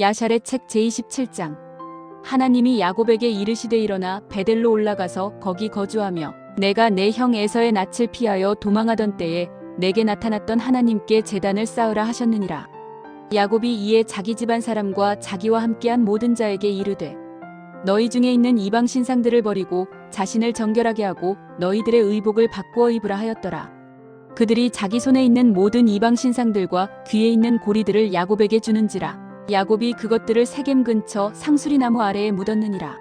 야샬의 책 제27장. 하나님이 야곱에게 이르시되 일어나 베델로 올라가서 거기 거주하며 내가 내 형 에서의 낯을 피하여 도망하던 때에 내게 나타났던 하나님께 제단을 쌓으라 하셨느니라. 야곱이 이에 자기 집안 사람과 자기와 함께한 모든 자에게 이르되 너희 중에 있는 이방 신상들을 버리고 자신을 정결하게 하고 너희들의 의복을 바꾸어 입으라 하였더라. 그들이 자기 손에 있는 모든 이방 신상들과 귀에 있는 고리들을 야곱에게 주는지라. 야곱이 그것들을 세겜 근처 상수리나무 아래에 묻었느니라.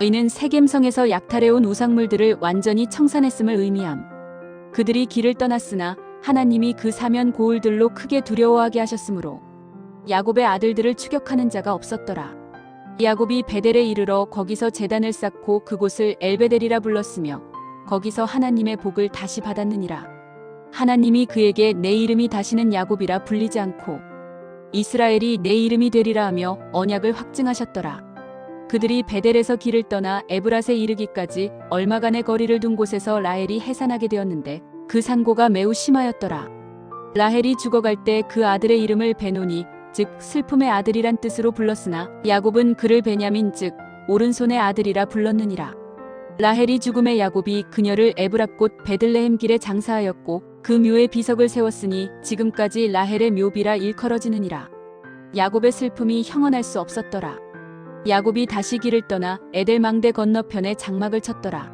이는 세겜성에서 약탈해온 우상물들을 완전히 청산했음을 의미함. 그들이 길을 떠났으나 하나님이 그 사면 고울들로 크게 두려워하게 하셨으므로 야곱의 아들들을 추격하는 자가 없었더라. 야곱이 베델에 이르러 거기서 제단을 쌓고 그곳을 엘베델이라 불렀으며 거기서 하나님의 복을 다시 받았느니라. 하나님이 그에게 내 이름이 다시는 야곱이라 불리지 않고 이스라엘이 내 이름이 되리라 하며 언약을 확증하셨더라. 그들이 베델에서 길을 떠나 에브랏에 이르기까지 얼마간의 거리를 둔 곳에서 라헬이 해산하게 되었는데 그 산고가 매우 심하였더라. 라헬이 죽어갈 때 그 아들의 이름을 베노니 즉 슬픔의 아들이란 뜻으로 불렀으나 야곱은 그를 베냐민 즉 오른손의 아들이라 불렀느니라. 라헬이 죽음에 야곱이 그녀를 에브랏 곧 베들레헴 길에 장사하였고 그 묘에 비석을 세웠으니 지금까지 라헬의 묘비라 일컬어지느니라. 야곱의 슬픔이 형언할 수 없었더라. 야곱이 다시 길을 떠나 에델망대 건너편에 장막을 쳤더라.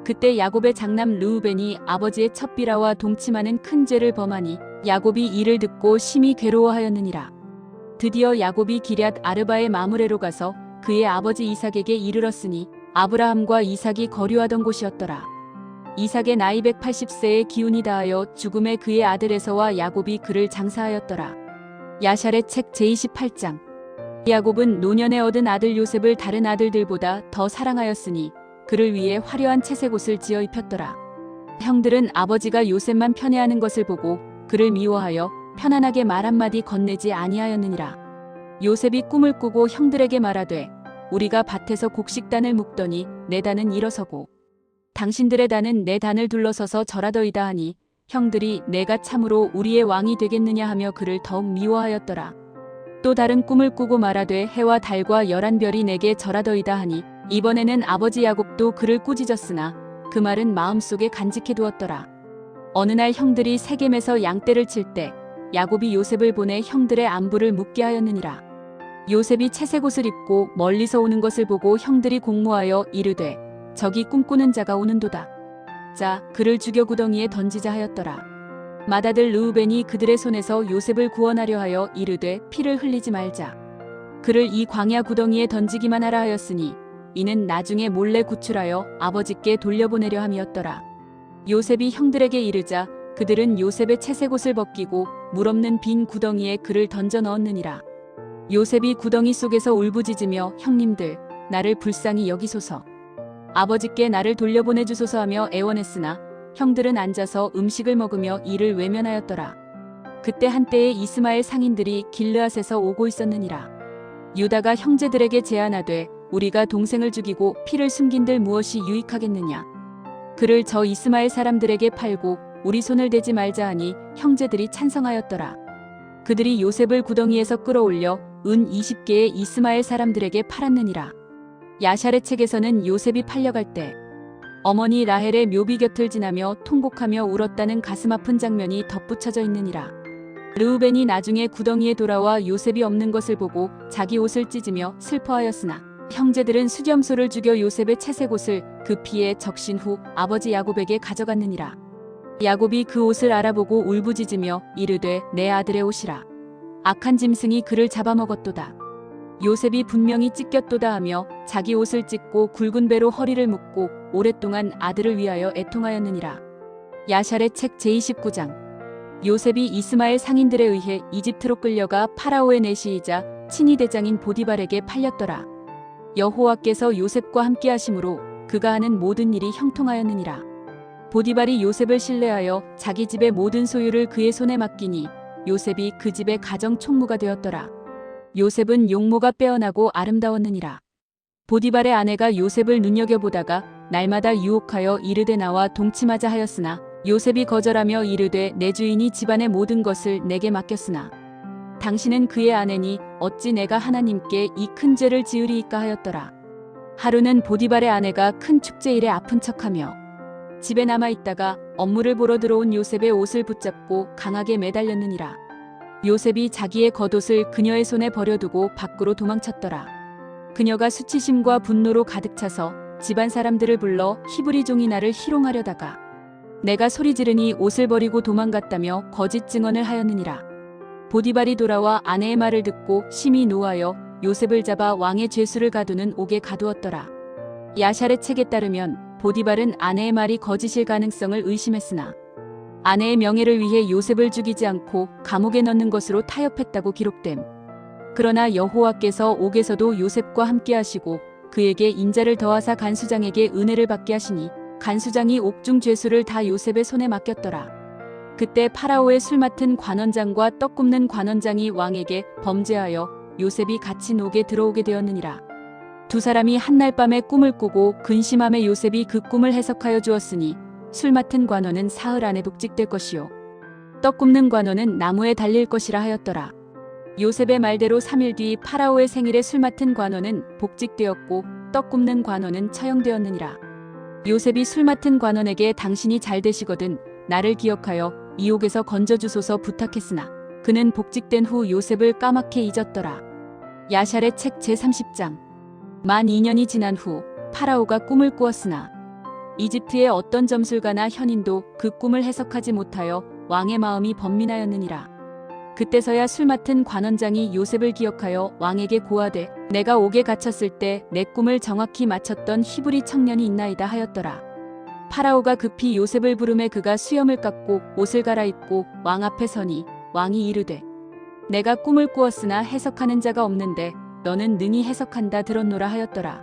그때 야곱의 장남 르우벤이 아버지의 첩비라와 동침하는 큰 죄를 범하니 야곱이 이를 듣고 심히 괴로워하였느니라. 드디어 야곱이 기럇 아르바의 마므레로 가서 그의 아버지 이삭에게 이르렀으니 아브라함과 이삭이 거류하던 곳이었더라. 이삭의 나이 180세에 기운이 다하여 죽음에 그의 아들 에서와 야곱이 그를 장사하였더라. 야샬의 책 제28장. 야곱은 노년에 얻은 아들 요셉을 다른 아들들보다 더 사랑하였으니 그를 위해 화려한 채색 옷을 지어 입혔더라. 형들은 아버지가 요셉만 편애하는 것을 보고 그를 미워하여 편안하게 말 한마디 건네지 아니하였느니라. 요셉이 꿈을 꾸고 형들에게 말하되 우리가 밭에서 곡식단을 묶더니 내 단은 일어서고 당신들의 단은 내 단을 둘러서서 절하더이다 하니 형들이 내가 참으로 우리의 왕이 되겠느냐 하며 그를 더욱 미워하였더라. 또 다른 꿈을 꾸고 말하되 해와 달과 열한 별이 내게 절하더이다 하니 이번에는 아버지 야곱도 그를 꾸짖었으나 그 말은 마음속에 간직해 두었더라. 어느 날 형들이 세겜에서 양떼를 칠 때 야곱이 요셉을 보내 형들의 안부를 묻게 하였느니라. 요셉이 채색 옷을 입고 멀리서 오는 것을 보고 형들이 공모하여 이르되 저기 꿈꾸는 자가 오는도다. 자 그를 죽여 구덩이에 던지자 하였더라. 맏아들 르우벤이 그들의 손에서 요셉을 구원하려 하여 이르되 피를 흘리지 말자. 그를 이 광야 구덩이에 던지기만 하라 하였으니 이는 나중에 몰래 구출하여 아버지께 돌려보내려 함이었더라. 요셉이 형들에게 이르자 그들은 요셉의 채색 옷을 벗기고 물 없는 빈 구덩이에 그를 던져 넣었느니라. 요셉이 구덩이 속에서 울부짖으며 형님들 나를 불쌍히 여기소서. 아버지께 나를 돌려보내 주소서 하며 애원했으나 형들은 앉아서 음식을 먹으며 이를 외면하였더라. 그때 한때에 이스마엘 상인들이 길르앗에서 오고 있었느니라. 유다가 형제들에게 제안하되 우리가 동생을 죽이고 피를 숨긴들 무엇이 유익하겠느냐. 그를 저 이스마엘 사람들에게 팔고 우리 손을 대지 말자 하니 형제들이 찬성하였더라. 그들이 요셉을 구덩이에서 끌어올려 은 20개의 이스마엘 사람들에게 팔았느니라. 야샬의 책에서는 요셉이 팔려갈 때 어머니 라헬의 묘비 곁을 지나며 통곡하며 울었다는 가슴 아픈 장면이 덧붙여져 있느니라. 르우벤이 나중에 구덩이에 돌아와 요셉이 없는 것을 보고 자기 옷을 찢으며 슬퍼하였으나 형제들은 수렴소를 죽여 요셉의 채색 옷을 그 피에 적신 후 아버지 야곱에게 가져갔느니라. 야곱이 그 옷을 알아보고 울부짖으며 이르되 내 아들의 옷이라. 악한 짐승이 그를 잡아먹었도다. 요셉이 분명히 찢겼도다 하며 자기 옷을 찢고 굵은 배로 허리를 묶고 오랫동안 아들을 위하여 애통하였느니라. 야샬의 책 제29장. 요셉이 이스마엘 상인들에 의해 이집트로 끌려가 파라오의 내시이자 친위 대장인 보디발에게 팔렸더라. 여호와께서 요셉과 함께 하심으로 그가 하는 모든 일이 형통하였느니라. 보디발이 요셉을 신뢰하여 자기 집의 모든 소유를 그의 손에 맡기니 요셉이 그 집의 가정 총무가 되었더라. 요셉은 용모가 빼어나고 아름다웠느니라. 보디발의 아내가 요셉을 눈여겨보다가 날마다 유혹하여 이르되 나와 동침하자 하였으나 요셉이 거절하며 이르되 내 주인이 집안의 모든 것을 내게 맡겼으나 당신은 그의 아내니 어찌 내가 하나님께 이 큰 죄를 지으리이까 하였더라. 하루는 보디발의 아내가 큰 축제일에 아픈 척하며 집에 남아있다가 업무를 보러 들어온 요셉의 옷을 붙잡고 강하게 매달렸느니라. 요셉이 자기의 겉옷을 그녀의 손에 버려두고 밖으로 도망쳤더라. 그녀가 수치심과 분노로 가득 차서 집안 사람들을 불러 히브리 종이 나를 희롱하려다가 내가 소리 지르니 옷을 버리고 도망갔다며 거짓 증언을 하였느니라. 보디발이 돌아와 아내의 말을 듣고 심히 노하여 요셉을 잡아 왕의 죄수를 가두는 옥에 가두었더라. 야샬의 책에 따르면 보디발은 아내의 말이 거짓일 가능성을 의심했으나 아내의 명예를 위해 요셉을 죽이지 않고 감옥에 넣는 것으로 타협했다고 기록됨. 그러나 여호와께서 옥에서도 요셉과 함께 하시고 그에게 인자를 더하사 간수장에게 은혜를 받게 하시니 간수장이 옥중 죄수를 다 요셉의 손에 맡겼더라. 그때 파라오의 술 맡은 관원장과 떡 굽는 관원장이 왕에게 범죄하여 요셉이 갇힌 옥에 들어오게 되었느니라. 두 사람이 한날 밤에 꿈을 꾸고 근심함에 요셉이 그 꿈을 해석하여 주었으니 술 맡은 관원은 사흘 안에 복직될 것이요 떡 굽는 관원은 나무에 달릴 것이라 하였더라. 요셉의 말대로 3일 뒤 파라오의 생일에 술 맡은 관원은 복직되었고 떡 굽는 관원은 처형되었느니라. 요셉이 술 맡은 관원에게 당신이 잘 되시거든 나를 기억하여 이 옥에서 건져주소서 부탁했으나 그는 복직된 후 요셉을 까맣게 잊었더라. 야샬의 책 제30장. 만 2년이 지난 후 파라오가 꿈을 꾸었으나 이집트의 어떤 점술가나 현인도 그 꿈을 해석하지 못하여 왕의 마음이 번민하였느니라. 그때서야 술 맡은 관원장이 요셉을 기억하여 왕에게 고하되 내가 옥에 갇혔을 때 내 꿈을 정확히 맞췄던 히브리 청년이 있나이다 하였더라. 파라오가 급히 요셉을 부르매 그가 수염을 깎고 옷을 갈아입고 왕 앞에 서니 왕이 이르되 내가 꿈을 꾸었으나 해석하는 자가 없는데 너는 능히 해석한다 들었노라 하였더라.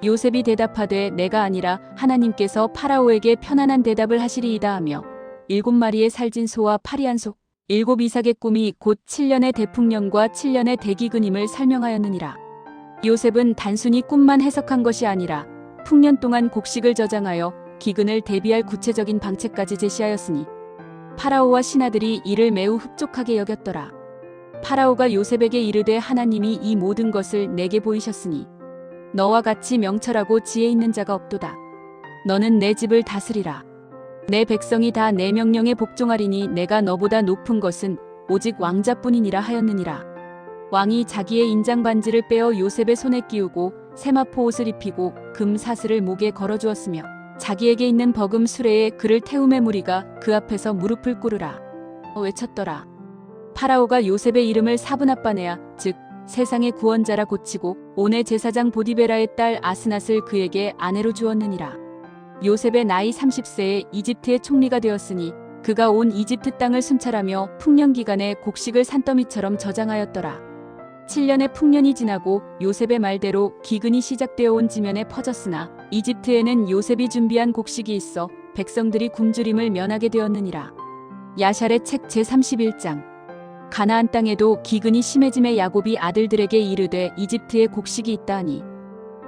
요셉이 대답하되 내가 아니라 하나님께서 파라오에게 편안한 대답을 하시리이다 하며 7마리의 살진 소와 파리한 소 7 이삭의 꿈이 곧 7년의 대풍년과 7년의 대기근임을 설명하였느니라. 요셉은 단순히 꿈만 해석한 것이 아니라 풍년 동안 곡식을 저장하여 기근을 대비할 구체적인 방책까지 제시하였으니 파라오와 신하들이 이를 매우 흡족하게 여겼더라. 파라오가 요셉에게 이르되 하나님이 이 모든 것을 내게 보이셨으니 너와 같이 명철하고 지혜 있는 자가 없도다. 너는 내 집을 다스리라. 내 백성이 다 내 명령에 복종하리니 내가 너보다 높은 것은 오직 왕자뿐이니라 하였느니라. 왕이 자기의 인장 반지를 빼어 요셉의 손에 끼우고 세마포 옷을 입히고 금 사슬을 목에 걸어주었으며 자기에게 있는 버금 수레에 그를 태움의 무리가 그 앞에서 무릎을 꿇으라 외쳤더라. 파라오가 요셉의 이름을 사브낫바네아 즉 세상의 구원자라 고치고 온의 제사장 보디베라의 딸 아스낫을 그에게 아내로 주었느니라. 요셉의 나이 30세에 이집트의 총리가 되었으니 그가 온 이집트 땅을 순찰하며 풍년 기간에 곡식을 산더미처럼 저장하였더라. 7년의 풍년이 지나고 요셉의 말대로 기근이 시작되어 온 지면에 퍼졌으나 이집트에는 요셉이 준비한 곡식이 있어 백성들이 굶주림을 면하게 되었느니라. 야샬의 책 제31장. 가나안 땅에도 기근이 심해짐에 야곱이 아들들에게 이르되 이집트에 곡식이 있다 하니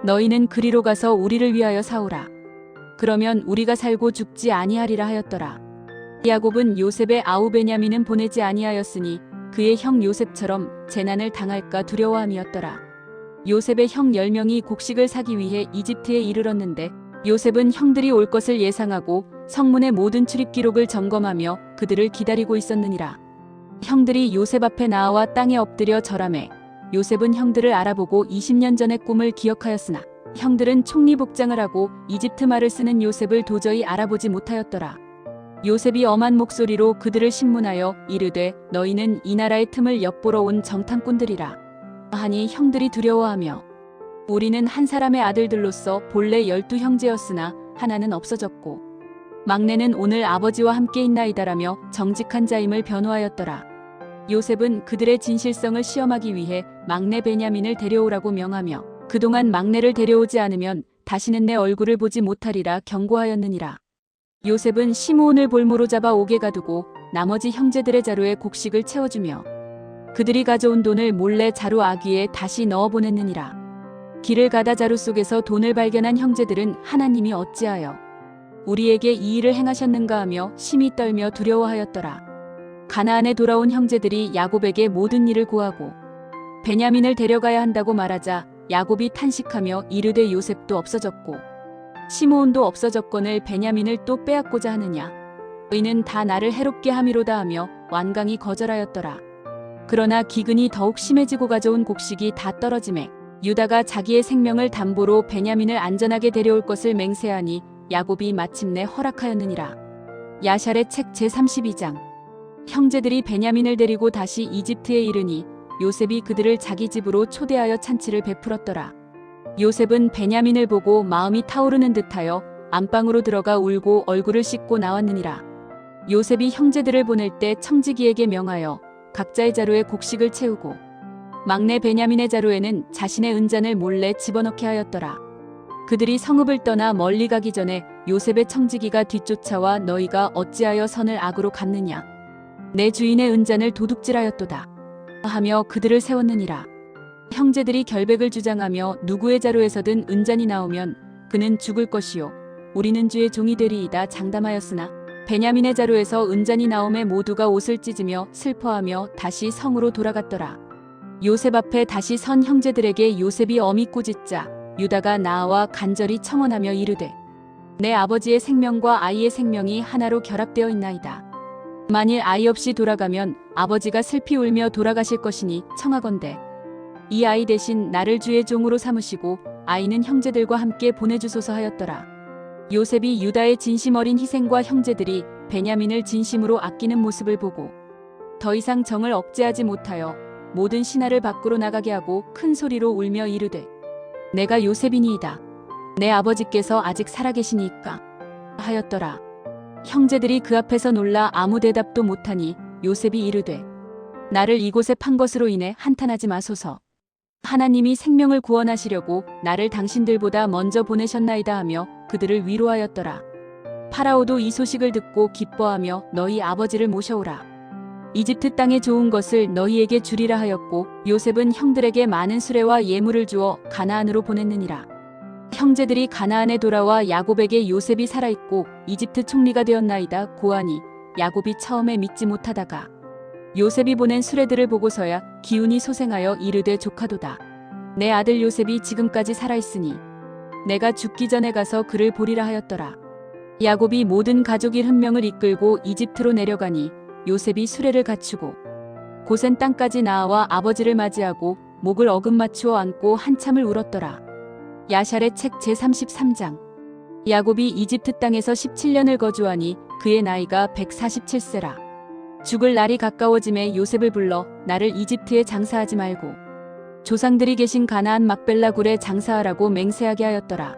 너희는 그리로 가서 우리를 위하여 사오라. 그러면 우리가 살고 죽지 아니하리라 하였더라. 야곱은 요셉의 아우 베냐민은 보내지 아니하였으니 그의 형 요셉처럼 재난을 당할까 두려워함이었더라. 요셉의 형 10명이 곡식을 사기 위해 이집트에 이르렀는데 요셉은 형들이 올 것을 예상하고 성문의 모든 출입 기록을 점검하며 그들을 기다리고 있었느니라. 형들이 요셉 앞에 나와 땅에 엎드려 절하매 요셉은 형들을 알아보고 20년 전의 꿈을 기억하였으나 형들은 총리 복장을 하고 이집트 말을 쓰는 요셉을 도저히 알아보지 못하였더라. 요셉이 엄한 목소리로 그들을 신문하여 이르되 너희는 이 나라의 틈을 엿보러 온 정탐꾼들이라 하니 형들이 두려워하며 우리는 한 사람의 아들들로서 본래 12형제였으나 하나는 없어졌고 막내는 오늘 아버지와 함께 있나이다라며 정직한 자임을 변호하였더라. 요셉은 그들의 진실성을 시험하기 위해 막내 베냐민을 데려오라고 명하며 그동안 막내를 데려오지 않으면 다시는 내 얼굴을 보지 못하리라 경고하였느니라. 요셉은 시므온을 볼모로 잡아 옥에 가두고 나머지 형제들의 자루에 곡식을 채워주며 그들이 가져온 돈을 몰래 자루 아귀에 다시 넣어보냈느니라. 길을 가다 자루 속에서 돈을 발견한 형제들은 하나님이 어찌하여 우리에게 이 일을 행하셨는가 하며 심히 떨며 두려워하였더라. 가나안에 돌아온 형제들이 야곱에게 모든 일을 고하고 베냐민을 데려가야 한다고 말하자 야곱이 탄식하며 이르되 요셉도 없어졌고 시므온도 없어졌거늘 베냐민을 또 빼앗고자 하느냐. 이는 다 나를 해롭게 함이로다 하며 완강히 거절하였더라. 그러나 기근이 더욱 심해지고 가져온 곡식이 다 떨어지매 유다가 자기의 생명을 담보로 베냐민을 안전하게 데려올 것을 맹세하니 야곱이 마침내 허락하였느니라. 야샬의 책 제32장. 형제들이 베냐민을 데리고 다시 이집트에 이르니 요셉이 그들을 자기 집으로 초대하여 잔치를 베풀었더라. 요셉은 베냐민을 보고 마음이 타오르는 듯하여 안방으로 들어가 울고 얼굴을 씻고 나왔느니라. 요셉이 형제들을 보낼 때 청지기에게 명하여 각자의 자루에 곡식을 채우고 막내 베냐민의 자루에는 자신의 은잔을 몰래 집어넣게 하였더라. 그들이 성읍을 떠나 멀리 가기 전에 요셉의 청지기가 뒤쫓아와 너희가 어찌하여 선을 악으로 갚느냐. 내 주인의 은잔을 도둑질하였도다 하며 그들을 세웠느니라. 형제들이 결백을 주장하며 누구의 자루에서든 은잔이 나오면 그는 죽을 것이요 우리는 주의 종이 되리이다 장담하였으나 베냐민의 자루에서 은잔이 나오매 모두가 옷을 찢으며 슬퍼하며 다시 성으로 돌아갔더라. 요셉 앞에 다시 선 형제들에게 요셉이 엄히 꾸짖자 유다가 나와 간절히 청언하며 이르되 내 아버지의 생명과 아이의 생명이 하나로 결합되어 있나이다. 만일 아이 없이 돌아가면 아버지가 슬피 울며 돌아가실 것이니 청하건대 이 아이 대신 나를 주의 종으로 삼으시고 아이는 형제들과 함께 보내주소서 하였더라. 요셉이 유다의 진심 어린 희생과 형제들이 베냐민을 진심으로 아끼는 모습을 보고 더 이상 정을 억제하지 못하여 모든 신하를 밖으로 나가게 하고 큰 소리로 울며 이르되 내가 요셉이니이다. 내 아버지께서 아직 살아계시니까 하였더라. 형제들이 그 앞에서 놀라 아무 대답도 못하니 요셉이 이르되 나를 이곳에 판 것으로 인해 한탄하지 마소서. 하나님이 생명을 구원하시려고 나를 당신들보다 먼저 보내셨나이다 하며 그들을 위로하였더라. 파라오도 이 소식을 듣고 기뻐하며 너희 아버지를 모셔오라. 이집트 땅에 좋은 것을 너희에게 주리라 하였고 요셉은 형들에게 많은 수레와 예물을 주어 가나안으로 보냈느니라. 형제들이 가나안에 돌아와 야곱에게 요셉이 살아있고 이집트 총리가 되었나이다 고하니 야곱이 처음에 믿지 못하다가 요셉이 보낸 수레들을 보고서야 기운이 소생하여 이르되 조카도다. 내 아들 요셉이 지금까지 살아있으니 내가 죽기 전에 가서 그를 보리라 하였더라. 야곱이 모든 가족 1,000명을 이끌고 이집트로 내려가니 요셉이 수레를 갖추고 고센 땅까지 나아와 아버지를 맞이하고 목을 어긋맞추어 안고 한참을 울었더라. 야샬의 책 제33장. 야곱이 이집트 땅에서 17년을 거주하니 그의 나이가 147세라. 죽을 날이 가까워짐에 요셉을 불러 나를 이집트에 장사하지 말고 조상들이 계신 가나안 막벨라 굴에 장사하라고 맹세하게 하였더라.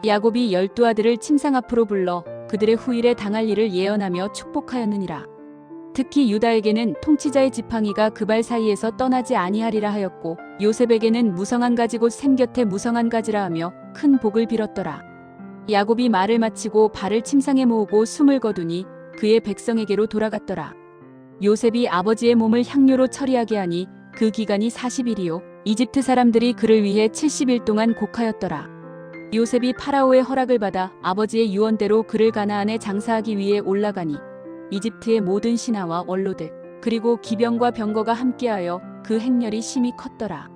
야곱이 12아들을 침상 앞으로 불러 그들의 후일에 당할 일을 예언하며 축복하였느니라. 특히 유다에게는 통치자의 지팡이가 그 발 사이에서 떠나지 아니하리라 하였고 요셉에게는 무성한 가지 곧 샘 곁에 무성한 가지라 하며 큰 복을 빌었더라. 야곱이 말을 마치고 발을 침상에 모으고 숨을 거두니 그의 백성에게로 돌아갔더라. 요셉이 아버지의 몸을 향료로 처리하게 하니 그 기간이 40일이요 이집트 사람들이 그를 위해 70일 동안 곡하였더라. 요셉이 파라오의 허락을 받아 아버지의 유언대로 그를 가나안에 장사하기 위해 올라가니 이집트의 모든 신하와 원로들 그리고 기병과 병거가 함께하여 그 행렬이 심히 컸더라.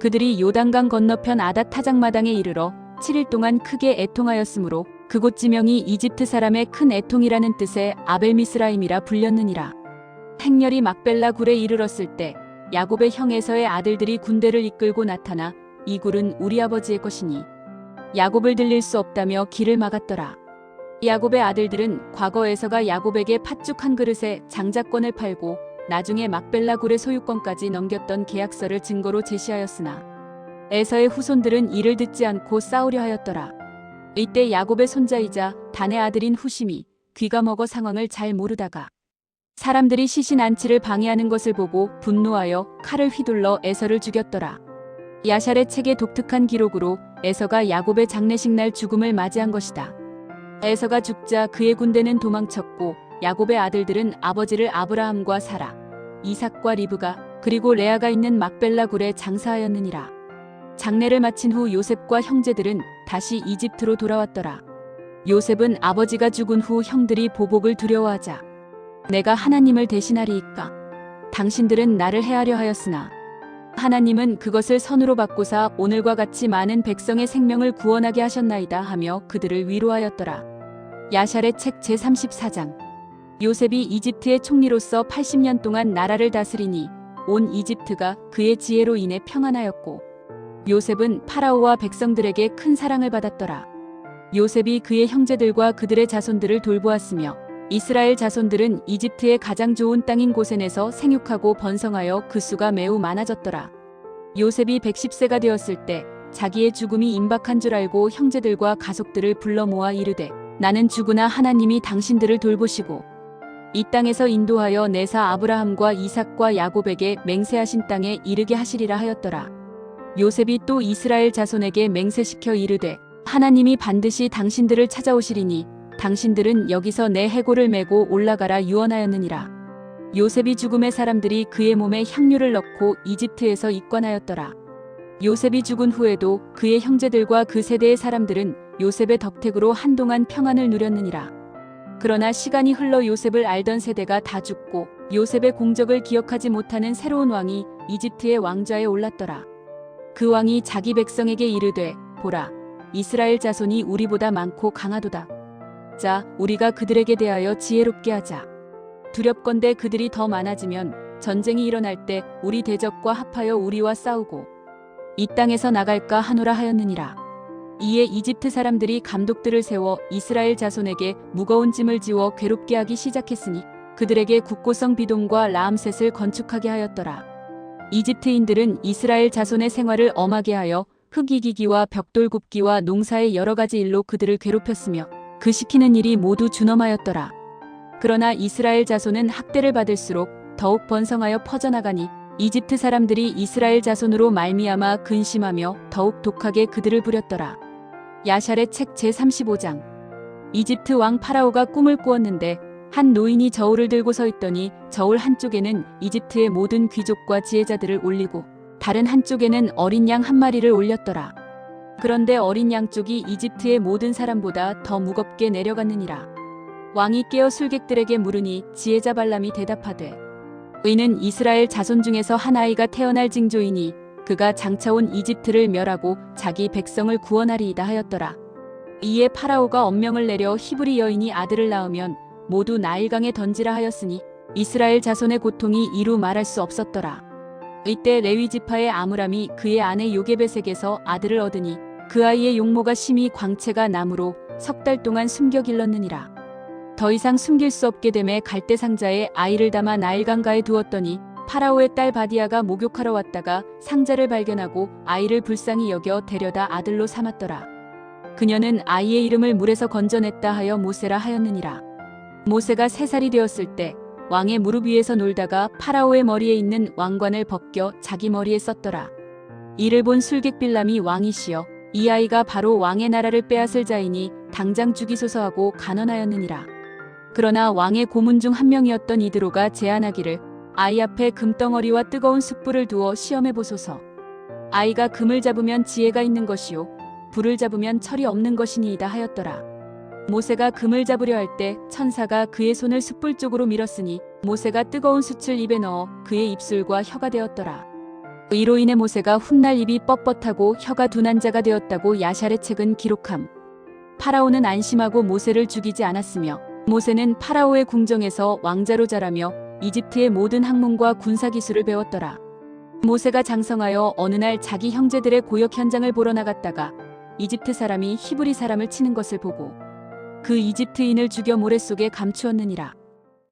그들이 요단강 건너편 아닷 타작마당에 이르러 7일 동안 크게 애통하였으므로 그곳 지명이 이집트 사람의 큰 애통이라는 뜻의 아벨미스라임이라 불렸느니라. 행렬이 막벨라 굴에 이르렀을 때 야곱의 형 에서의 아들들이 군대를 이끌고 나타나 이 굴은 우리 아버지의 것이니 야곱을 들릴 수 없다며 길을 막았더라. 야곱의 아들들은 과거 에서가 야곱에게 팥죽 한 그릇에 장자권을 팔고 나중에 막벨라 굴의 소유권까지 넘겼던 계약서를 증거로 제시하였으나 에서의 후손들은 이를 듣지 않고 싸우려 하였더라. 이때 야곱의 손자이자 단의 아들인 후심이 귀가 먹어 상황을 잘 모르다가 사람들이 시신 안치를 방해하는 것을 보고 분노하여 칼을 휘둘러 에서를 죽였더라. 야샬의 책의 독특한 기록으로 에서가 야곱의 장례식 날 죽음을 맞이한 것이다. 에서가 죽자 그의 군대는 도망쳤고 야곱의 아들들은 아버지를 아브라함과 사라, 이삭과 리브가 그리고 레아가 있는 막벨라 굴에 장사하였느니라. 장례를 마친 후 요셉과 형제들은 다시 이집트로 돌아왔더라. 요셉은 아버지가 죽은 후 형들이 보복을 두려워하자 내가 하나님을 대신하리이까? 당신들은 나를 해하려 하였으나 하나님은 그것을 선으로 바꾸사 오늘과 같이 많은 백성의 생명을 구원하게 하셨나이다 하며 그들을 위로하였더라. 야샬의 책 제34장. 요셉이 이집트의 총리로서 80년 동안 나라를 다스리니 온 이집트가 그의 지혜로 인해 평안하였고 요셉은 파라오와 백성들에게 큰 사랑을 받았더라. 요셉이 그의 형제들과 그들의 자손들을 돌보았으며 이스라엘 자손들은 이집트의 가장 좋은 땅인 고센에서 생육하고 번성하여 그 수가 매우 많아졌더라. 요셉이 110세가 되었을 때 자기의 죽음이 임박한 줄 알고 형제들과 가족들을 불러 모아 이르되 나는 죽으나 하나님이 당신들을 돌보시고 이 땅에서 인도하여 내사 아브라함과 이삭과 야곱에게 맹세하신 땅에 이르게 하시리라 하였더라. 요셉이 또 이스라엘 자손에게 맹세시켜 이르되 하나님이 반드시 당신들을 찾아오시리니 당신들은 여기서 내 해골을 메고 올라가라 유언하였느니라. 요셉이 죽음에 사람들이 그의 몸에 향유를 넣고 이집트에서 입관하였더라. 요셉이 죽은 후에도 그의 형제들과 그 세대의 사람들은 요셉의 덕택으로 한동안 평안을 누렸느니라. 그러나 시간이 흘러 요셉을 알던 세대가 다 죽고 요셉의 공적을 기억하지 못하는 새로운 왕이 이집트의 왕좌에 올랐더라. 그 왕이 자기 백성에게 이르되 보라, 이스라엘 자손이 우리보다 많고 강하도다. 자, 우리가 그들에게 대하여 지혜롭게 하자. 두렵건대 그들이 더 많아지면 전쟁이 일어날 때 우리 대적과 합하여 우리와 싸우고 이 땅에서 나갈까 하노라 하였느니라. 이에 이집트 사람들이 감독들을 세워 이스라엘 자손에게 무거운 짐을 지워 괴롭게 하기 시작했으니 그들에게 국고성 비돔과 라암셋을 건축하게 하였더라. 이집트인들은 이스라엘 자손의 생활을 엄하게 하여 흙이기기와 벽돌 굽기와 농사의 여러 가지 일로 그들을 괴롭혔으며 그 시키는 일이 모두 준엄하였더라. 그러나 이스라엘 자손은 학대를 받을수록 더욱 번성하여 퍼져나가니 이집트 사람들이 이스라엘 자손으로 말미암아 근심하며 더욱 독하게 그들을 부렸더라. 야샬의 책 제35장. 이집트 왕 파라오가 꿈을 꾸었는데 한 노인이 저울을 들고 서 있더니 저울 한쪽에는 이집트의 모든 귀족과 지혜자들을 올리고 다른 한쪽에는 어린 양 한 마리를 올렸더라. 그런데 어린 양 쪽이 이집트의 모든 사람보다 더 무겁게 내려갔느니라. 왕이 깨어 술객들에게 물으니 지혜자 발람이 대답하되 의는 이스라엘 자손 중에서 한 아이가 태어날 징조이니 그가 장차 온 이집트를 멸하고 자기 백성을 구원하리이다 하였더라. 이에 파라오가 엄명을 내려 히브리 여인이 아들을 낳으면 모두 나일강에 던지라 하였으니 이스라엘 자손의 고통이 이루 말할 수 없었더라. 이때 레위 지파의 아므람이 그의 아내 요게벳에게서 아들을 얻으니 그 아이의 용모가 심히 광채가 나므로 석 달 동안 숨겨 길렀느니라. 더 이상 숨길 수 없게 되매 갈대 상자에 아이를 담아 나일강가에 두었더니 파라오의 딸 바디아가 목욕하러 왔다가 상자를 발견하고 아이를 불쌍히 여겨 데려다 아들로 삼았더라. 그녀는 아이의 이름을 물에서 건져냈다 하여 모세라 하였느니라. 모세가 3살이 되었을 때 왕의 무릎 위에서 놀다가 파라오의 머리에 있는 왕관을 벗겨 자기 머리에 썼더라. 이를 본 술객 빌람이 왕이시여 이 아이가 바로 왕의 나라를 빼앗을 자이니 당장 죽이소서 하고 간언하였느니라. 그러나 왕의 고문 중 한 명이었던 이드로가 제안하기를 아이 앞에 금덩어리와 뜨거운 숯불을 두어 시험해 보소서. 아이가 금을 잡으면 지혜가 있는 것이요 불을 잡으면 철이 없는 것이니이다 하였더라. 모세가 금을 잡으려 할 때 천사가 그의 손을 숯불 쪽으로 밀었으니 모세가 뜨거운 숯을 입에 넣어 그의 입술과 혀가 되었더라. 이로 인해 모세가 훗날 입이 뻣뻣하고 혀가 둔한 자가 되었다고 야샬의 책은 기록함. 파라오는 안심하고 모세를 죽이지 않았으며 모세는 파라오의 궁정에서 왕자로 자라며 이집트의 모든 학문과 군사기술을 배웠더라. 모세가 장성하여 어느 날 자기 형제들의 고역 현장을 보러 나갔다가 이집트 사람이 히브리 사람을 치는 것을 보고 그 이집트인을 죽여 모래 속에 감추었느니라.